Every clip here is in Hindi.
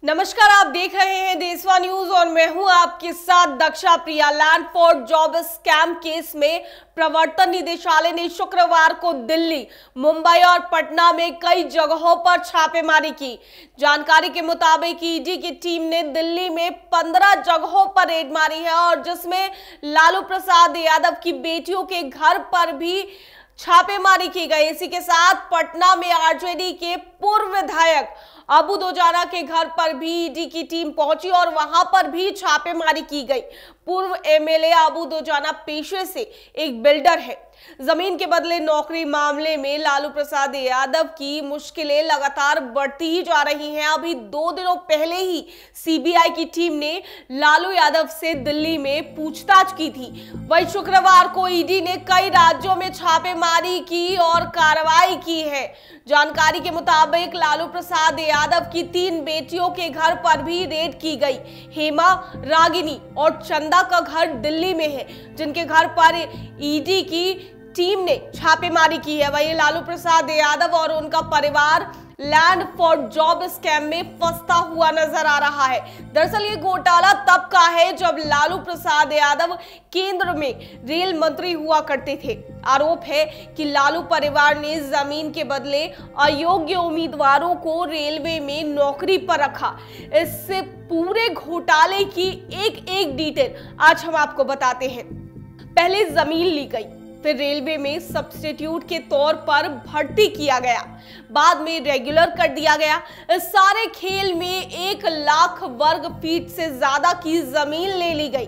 नमस्कार, आप देख रहे हैं देशवा न्यूज और मैं हूं आपके साथ Daksha Priya. Land for job scam case में प्रवर्तन निदेशालय ने शुक्रवार को दिल्ली, मुंबई और पटना में कई जगहों पर छापेमारी की। जानकारी के मुताबिक ईडी की टीम ने दिल्ली में 15 जगहों पर रेड मारी है और जिसमें लालू प्रसाद यादव की बेटियों के घर पर भी छापेमारी की गई। इसी के साथ पटना में आरजेडी के पूर्व विधायक अबू दोजाना के घर पर भी ईडी की टीम पहुंची और वहां पर भी छापेमारी की गई। पूर्व एमएलए अबू दोजाना पेशे से एक बिल्डर है। जमीन के बदले नौकरी मामले में लालू प्रसाद यादव की मुश्किलें लगातार बढ़ती ही जा रही हैं। अभी 2 दिनों पहले ही सीबीआई की टीम ने लालू यादव से दिल्ली में पूछताछ की थी। वहीं शुक्रवार को ईडी ने कई राज्यों में छापेमारी की और कार्रवाई की है। जानकारी के मुताबिक लालू प्रसाद यादव की 3 बेटियों के घर पर भी रेड की गई। हेमा, रागिनी और चंदा का घर दिल्ली में है, जिनके घर पर ईडी की टीम ने छापेमारी की है। वहीं लालू प्रसाद यादव और उनका परिवार लैंड फॉर जॉब स्कैम में फंसता हुआ नजर आ रहा है। दरअसल ये घोटाला तब का है जब लालू प्रसाद यादव केंद्र में रेल मंत्री हुआ करते थे। आरोप है कि लालू परिवार ने जमीन के बदले अयोग्य उम्मीदवारों को रेलवे में नौकरी पर रखा। इससे पूरे घोटाले की एक डिटेल आज हम आपको बताते हैं। पहले जमीन ली गई, फिर रेलवे में सब्स्टिट्यूट के तौर पर भर्ती किया गया, बाद में रेगुलर कर दिया गया। इस सारे खेल में 1 लाख वर्ग फीट से ज्यादा की जमीन ले ली गई।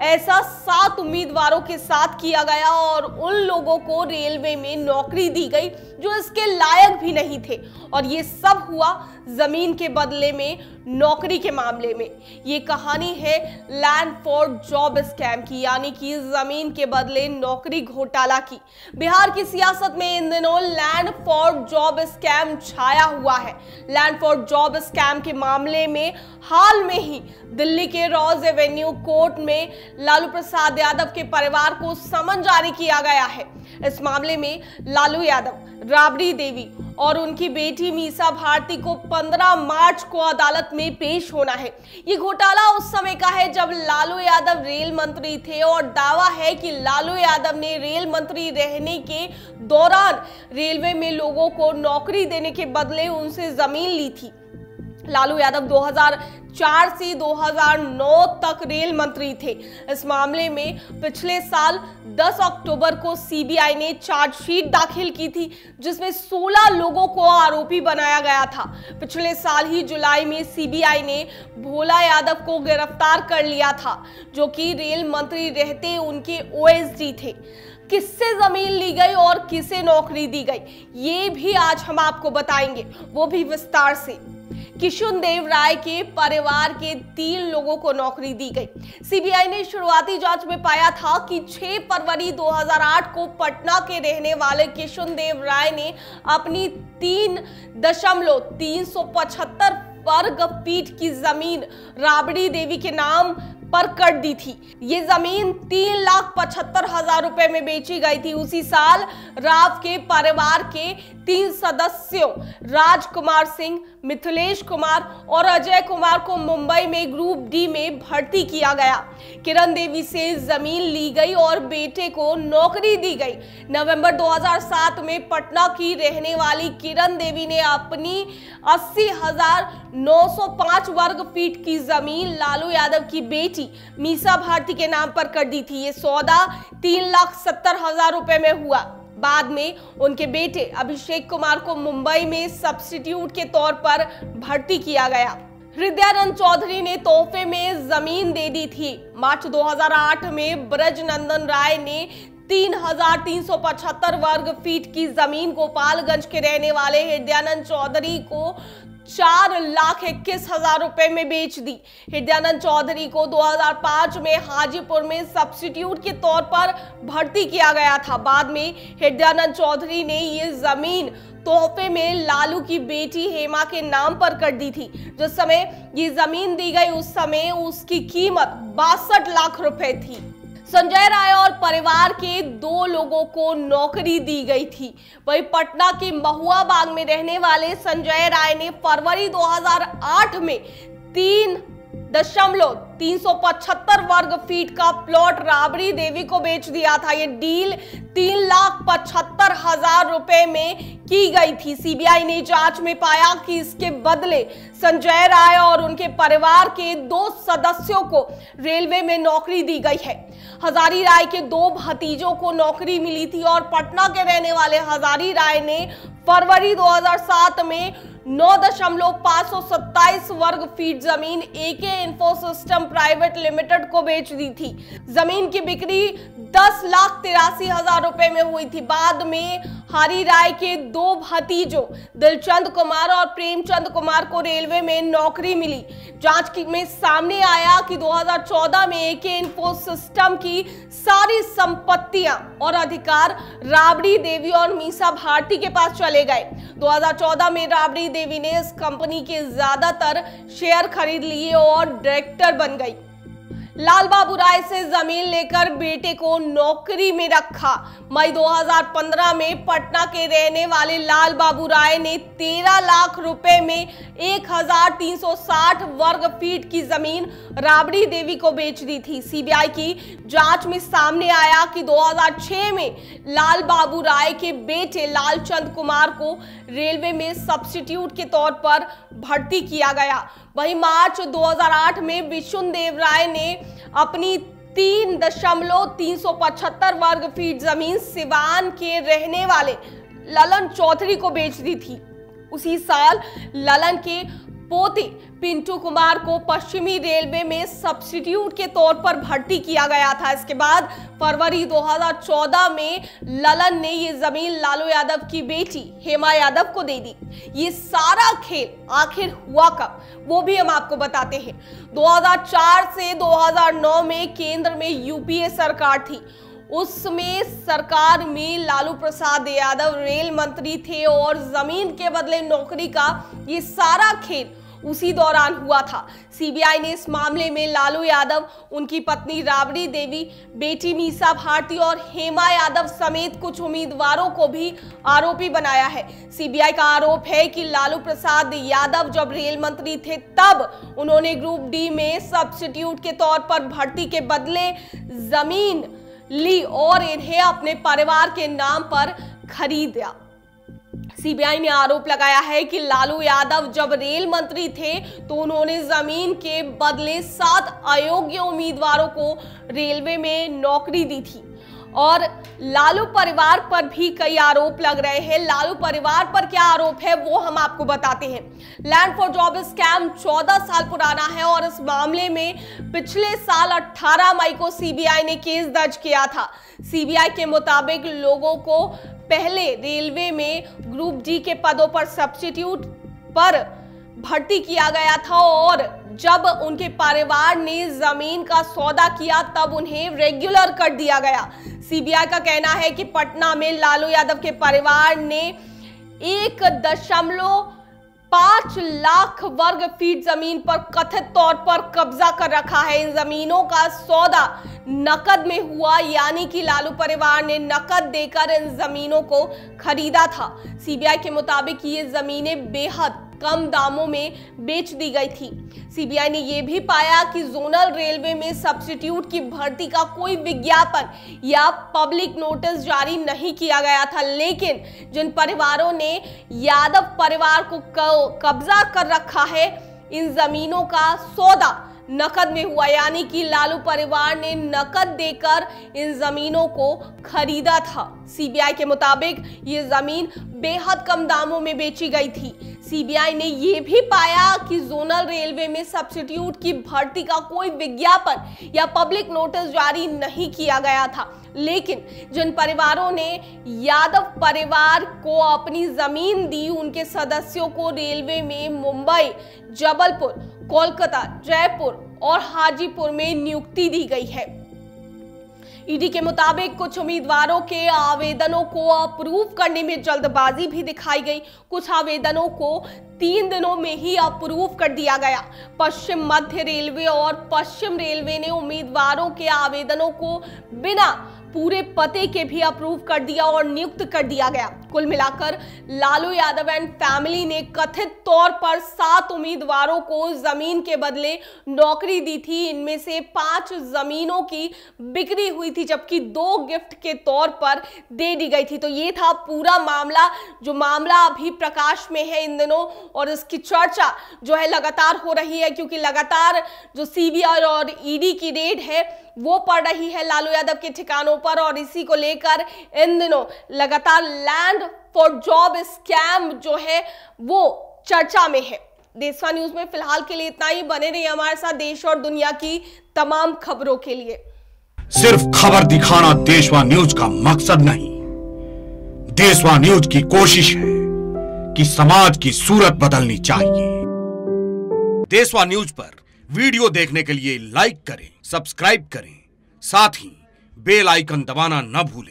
ऐसा 7 उम्मीदवारों के साथ किया गया और उन लोगों को रेलवे में नौकरी दी गई जो इसके लायक भी नहीं थे। और ये सब हुआ जमीन के बदले में नौकरी के मामले में। ये कहानी है लैंड फॉर जॉब स्कैम की, यानी कि जमीन के बदले नौकरी घोटाला की। बिहार की सियासत में इन दिनों लैंड फॉर जॉब स्कैम छाया हुआ है। लैंड फॉर जॉब स्कैम के मामले में हाल में ही दिल्ली के रॉज एवेन्यू कोर्ट में लालू प्रसाद यादव के परिवार को समन जारी किया गया है। इस मामले में लालू यादव, राबड़ी देवी और उनकी बेटी मीसा भारती को 15 मार्च को अदालत में पेश होना है। ये घोटाला उस समय का है जब लालू यादव रेल मंत्री थे और दावा है कि लालू यादव ने रेल मंत्री रहने के दौरान रेलवे में लोगों को नौकरी देने के बदले उनसे जमीन ली थी। लालू यादव 2004 से 2009 तक रेल मंत्री थे। इस मामले में पिछले साल 10 अक्टूबर को सीबीआई ने चार्जशीट दाखिल की थी, जिसमें 16 लोगों को आरोपी बनाया गया था। पिछले साल ही जुलाई में सीबीआई ने भोला यादव को गिरफ्तार कर लिया था, जो कि रेल मंत्री रहते उनके ओएसडी थे। किससे जमीन ली गई और किसे नौकरी दी गई, ये भी आज हम आपको बताएंगे, वो भी विस्तार से। किशुन देव राय के परिवार के 3 लोगों को नौकरी दी गई। सीबीआई ने शुरुआती जांच में पाया था कि 6 फरवरी 2008 को पटना के रहने वाले किशुन देव राय ने अपनी 3.375 वर्ग फीट की जमीन राबड़ी देवी के नाम पर कर दी थी। ये जमीन 3,75,000 रुपए में बेची गई थी। उसी साल राव के परिवार के 3 सदस्यों राजकुमार सिंह, मिथिलेश कुमार और अजय कुमार को मुंबई में ग्रुप डी में भर्ती किया गया। किरण देवी से जमीन ली गई और बेटे को नौकरी दी गई। नवंबर 2007 में पटना की रहने वाली किरण देवी ने अपनी 80,905 वर्ग फीट की जमीन लालू यादव की बेटी मीसा भारती के नाम पर कर दी थी। ये सौदा 3,70,000 रुपए में हुआ। बाद में उनके बेटे अभिषेक कुमार को मुंबई में सब्स्टिट्यूट के तौर पर भर्ती किया गया। हृदयानंद चौधरी ने तोहफे में जमीन दे दी थी। मार्च 2008 में ब्रजनंदन राय ने 3,375 वर्ग फीट की जमीन गोपालगंज के रहने वाले हृदयानंद चौधरी को 4,21,000 रुपए में बेच दी। हृदयानंद चौधरी को 2005 में हाजीपुर में सब्स्टिट्यूट के तौर पर भर्ती किया गया था। बाद में हृदयानंद चौधरी ने ये जमीन तोहफे में लालू की बेटी हेमा के नाम पर कर दी थी। जिस समय ये जमीन दी गई उस समय उसकी कीमत 62 लाख रुपए थी। संजय राय और परिवार के 2 लोगों को नौकरी दी गई थी। वहीं पटना के महुआ बाग में रहने वाले संजय राय ने फरवरी 2008 में 3.375 वर्ग फीट का प्लॉट राबड़ी देवी को बेच दिया था। ये डील 3,75,000 रुपए में की गई थी। सीबीआई ने जांच में पाया कि इसके बदले संजय राय और उनके परिवार के 2 सदस्यों को रेलवे में नौकरी दी गई है। हजारी राय के 2 भतीजों को नौकरी मिली थी और पटना के रहने वाले हजारी राय ने फरवरी 2007 में 9.527 वर्ग फीट जमीन एके इंफोसिस्टम प्राइवेट लिमिटेड को बेच दी थी। जमीन की बिक्री 10,83,000 रुपए में हुई थी। बाद में हरी राय के 2 भतीजों दिलचंद कुमार और प्रेमचंद कुमार को रेलवे में नौकरी मिली। जांच में सामने आया कि 2014 में एके इंफोसिस्टम की सारी संपत्तियां और अधिकार राबड़ी देवी और मीसा भारती के पास चले गए। 2014 में राबड़ी देवी ने इस कंपनी के ज्यादातर शेयर खरीद लिए और डायरेक्टर बन गई। लाल बाबू राय से जमीन लेकर बेटे को नौकरी में रखा। मई 2015 में पटना के रहने वाले लाल बाबू राय ने 13 लाख रुपए में 1,360 वर्ग फीट की जमीन राबड़ी देवी को बेच दी थी। सीबीआई की जांच में सामने आया कि 2006 में लाल बाबू राय के बेटे लालचंद कुमार को रेलवे में सब्स्टिट्यूट के तौर पर भर्ती किया गया। वहीं मार्च 2008 में विशुनदेव राय ने अपनी 3.375 वर्ग फीट जमीन सिवान के रहने वाले ललन चौधरी को बेच दी थी। उसी साल ललन के पोते पिंटू कुमार को पश्चिमी रेलवे में सब्स्टिट्यूट के तौर पर भर्ती किया गया था। इसके बाद फरवरी 2014 में ललन ने ये जमीन लालू यादव की बेटी हेमा यादव को दे दी। ये सारा खेल आखिर हुआ कब, वो भी हम आपको बताते हैं। 2004 से 2009 में केंद्र में यूपीए सरकार थी। उसमें सरकार में लालू प्रसाद यादव रेल मंत्री थे और जमीन के बदले नौकरी का ये सारा खेल उसी दौरान हुआ था। सीबीआई ने इस मामले में लालू यादव, उनकी पत्नी राबड़ी देवी, बेटी मीसा भारती और हेमा यादव समेत कुछ उम्मीदवारों को भी आरोपी बनाया है। सीबीआई का आरोप है कि लालू प्रसाद यादव जब रेल मंत्री थे तब उन्होंने ग्रुप डी में सब्स्टिट्यूट के तौर पर भर्ती के बदले जमीन ली और इन्हें अपने परिवार के नाम पर खरीदा। सीबीआई ने आरोप लगाया है कि लालू यादव जब रेल मंत्री थे तो उन्होंने जमीन के बदले 7 अयोग्य उम्मीदवारों को रेलवे में नौकरी दी थी। और लालू परिवार पर भी कई आरोप लग रहे हैं। लालू परिवार पर क्या आरोप है वो हम आपको बताते हैं। लैंड फॉर जॉब स्कैम 14 साल पुराना है और इस मामले में पिछले साल 18 मई को सीबीआई ने केस दर्ज किया था। सीबीआई के मुताबिक लोगों को पहले रेलवे में ग्रुप डी के पदों पर सब्स्टिट्यूट पर भर्ती किया गया था और जब उनके परिवार ने जमीन का सौदा किया तब उन्हें रेगुलर कर दिया गया। सीबीआई का कहना है कि पटना में लालू यादव के परिवार ने 1.5 लाख वर्ग फीट जमीन पर कथित तौर पर कब्जा कर रखा है। इन जमीनों का सौदा नकद में हुआ, यानी कि लालू परिवार ने नकद देकर इन जमीनों को खरीदा था। सीबीआई के मुताबिक ये जमीनें बेहद कम दामों में बेच दी गई थी। सीबीआई ने यह भी पाया कि जोनल रेलवे में सब्स्टिट्यूट की भर्ती का कोई विज्ञापन या पब्लिक नोटिस जारी नहीं किया गया था, लेकिन जिन परिवारों ने यादव परिवार को कब्जा कर रखा है, इन जमीनों का सौदा नकद में हुआ, यानी कि लालू परिवार ने नकद देकर इन जमीनों को खरीदा था। सीबीआई के मुताबिक ये जमीन बेहद कम दामों में बेची गई थी। सीबीआई ने यह भी पाया कि जोनल रेलवे में सब्स्टिट्यूट की भर्ती का कोई विज्ञापन या पब्लिक नोटिस जारी नहीं किया गया था, लेकिन जिन परिवारों ने यादव परिवार को अपनी जमीन दी, उनके सदस्यों को रेलवे में मुंबई, जबलपुर, कोलकाता, जयपुर और हाजीपुर में नियुक्ति दी गई है। ईडी के मुताबिक कुछ उम्मीदवारों के आवेदनों को अप्रूव करने में जल्दबाजी भी दिखाई गई। कुछ आवेदनों को 3 दिनों में ही अप्रूव कर दिया गया। पश्चिम मध्य रेलवे और पश्चिम रेलवे ने उम्मीदवारों के आवेदनों को बिना पूरे पते के भी अप्रूव कर दिया और नियुक्त कर दिया गया। कुल मिलाकर लालू यादव एंड फैमिली ने कथित तौर पर 7 उम्मीदवारों को जमीन के बदले नौकरी दी थी। इनमें से 5 जमीनों की बिक्री हुई थी, जबकि 2 गिफ्ट के तौर पर दे दी गई थी। तो ये था पूरा मामला, जो मामला अभी प्रकाश में है इन दिनों, और इसकी चर्चा जो है लगातार हो रही है, क्योंकि लगातार जो सीबीआई और ईडी की रेड है वो पड़ रही है लालू यादव के ठिकानों पर, और इसी को लेकर इन दिनों लगातार लैंड फॉर जॉब स्कैम जो है वो चर्चा में है। देशवा न्यूज में फिलहाल के लिए इतना ही। बने रहिए हमारे साथ देश और दुनिया की तमाम खबरों के लिए। सिर्फ खबर दिखाना देशवा न्यूज का मकसद नहीं। देशवा न्यूज की कोशिश है कि समाज की सूरत बदलनी चाहिए। देशवा न्यूज पर वीडियो देखने के लिए लाइक करें, सब्सक्राइब करें, साथ ही बेल आइकन दबाना न भूलें।